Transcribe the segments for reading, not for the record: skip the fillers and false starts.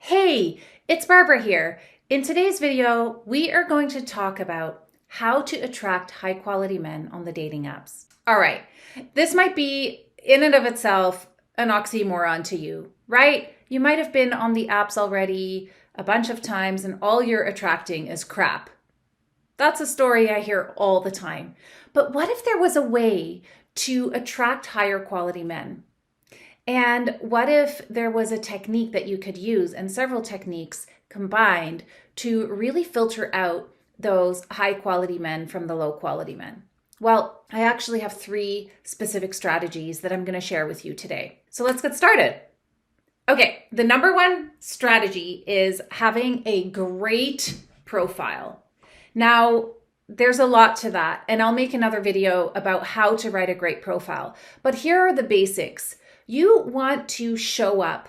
Hey, it's Barbara here. In today's video, we are going to talk about how to attract high quality men on the dating apps. All right, this might be in and of itself an oxymoron to you, right? You might have been on the apps already a bunch of times and all you're attracting is crap. That's a story I hear all the time. But what if there was a way to attract higher quality men? And what if there was a technique that you could use, and several techniques combined, to really filter out those high quality men from the low quality men? Well, I actually have 3 specific strategies that I'm going to share with you today. So let's get started. Okay, the number 1 strategy is having a great profile. Now, there's a lot to that, and I'll make another video about how to write a great profile. But here are the basics. You want to show up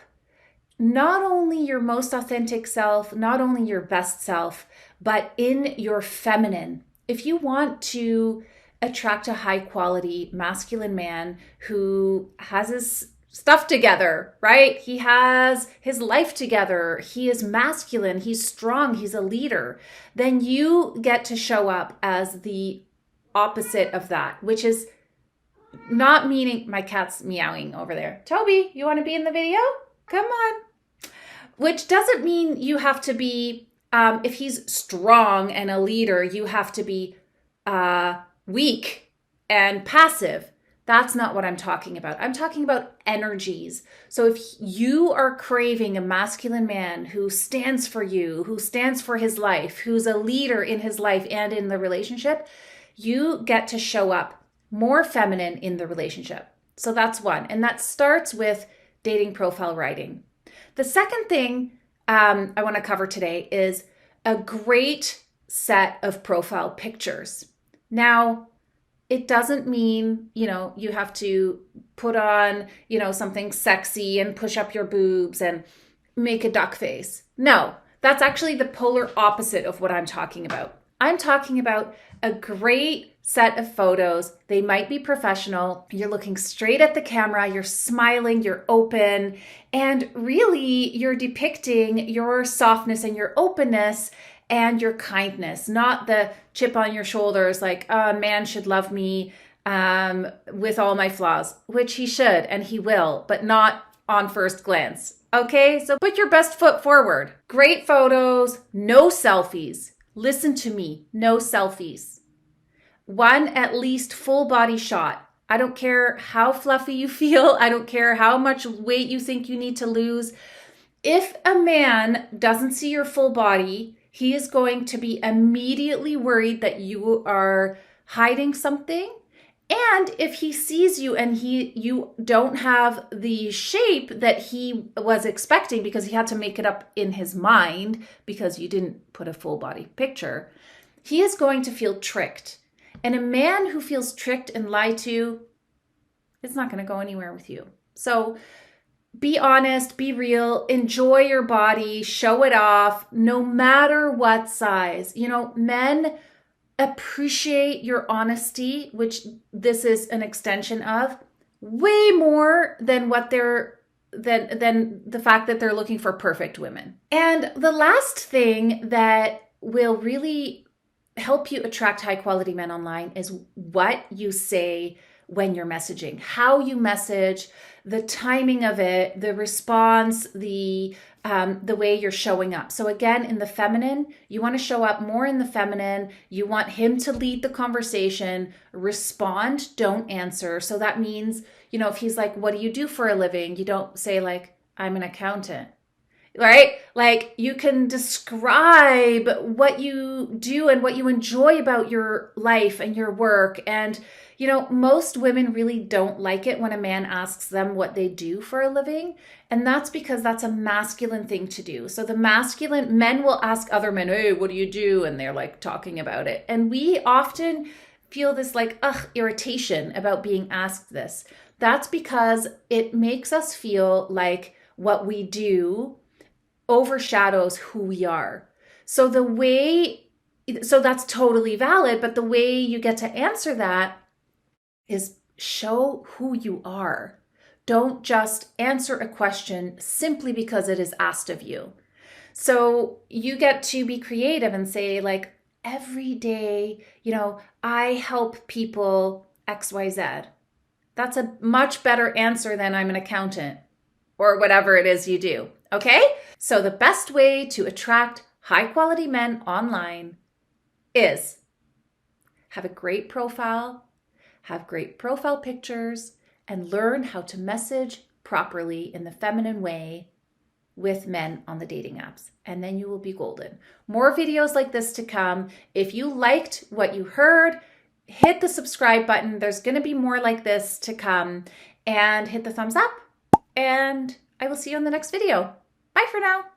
not only your most authentic self, not only your best self, but in your feminine. If you want to attract a high quality masculine man who has his stuff together, right? He has his life together. He is masculine. He's strong. He's a leader. Then you get to show up as the opposite of that, which is not meaning, my cat's meowing over there. Toby, you want to be in the video? Come on. Which doesn't mean you have to be, if he's strong and a leader, you have to be weak and passive. That's not what I'm talking about. I'm talking about energies. So if you are craving a masculine man who stands for you, who stands for his life, who's a leader in his life and in the relationship, you get to show up more feminine in the relationship. So that's one. And that starts with dating profile writing. The second thing I want to cover today is a great set of profile pictures. Now, it doesn't mean, you have to put on, something sexy and push up your boobs and make a duck face. No, that's actually the polar opposite of what I'm talking about. I'm talking about a great set of photos. They might be professional. You're looking straight at the camera. You're smiling. You're open. And really, you're depicting your softness and your openness and your kindness, not the chip on your shoulders like, oh, a man should love me with all my flaws, which he should and he will, but not on first glance. Okay, so put your best foot forward. Great photos, no selfies. Listen to me, no selfies. One at least full body shot. I don't care how fluffy you feel. I don't care how much weight you think you need to lose. If a man doesn't see your full body, he is going to be immediately worried that you are hiding something. And if he sees you and you don't have the shape that he was expecting because he had to make it up in his mind because you didn't put a full body picture, he is going to feel tricked. And a man who feels tricked and lied to, it's not going to go anywhere with you. So be honest, be real, enjoy your body, show it off, no matter what size. Men appreciate your honesty, which this is an extension of, way more than than the fact that they're looking for perfect women. And the last thing that will really help you attract high quality men online is what you say when you're messaging, how you message, the timing of it, the response, the way you're showing up. So again, in the feminine, you want to show up more in the feminine. You want him to lead the conversation, respond, don't answer. So that means, if he's like, what do you do for a living? You don't say like, I'm an accountant, right? Like you can describe what you do and what you enjoy about your life and your work. And most women really don't like it when a man asks them what they do for a living. And that's because that's a masculine thing to do. So the masculine men will ask other men, hey, what do you do? And they're like talking about it. And we often feel this like, irritation about being asked this. That's because it makes us feel like what we do overshadows who we are. So that's totally valid. But the way you get to answer that is show who you are. Don't just answer a question simply because it is asked of you. So you get to be creative and say, like, every day, I help people XYZ. That's a much better answer than I'm an accountant or whatever it is you do. Okay? So the best way to attract high quality men online is have a great profile, have great profile pictures, and learn how to message properly in the feminine way with men on the dating apps. And then you will be golden. More videos like this to come. If you liked what you heard, hit the subscribe button. There's going to be more like this to come. And hit the thumbs up. And I will see you in the next video. Bye for now.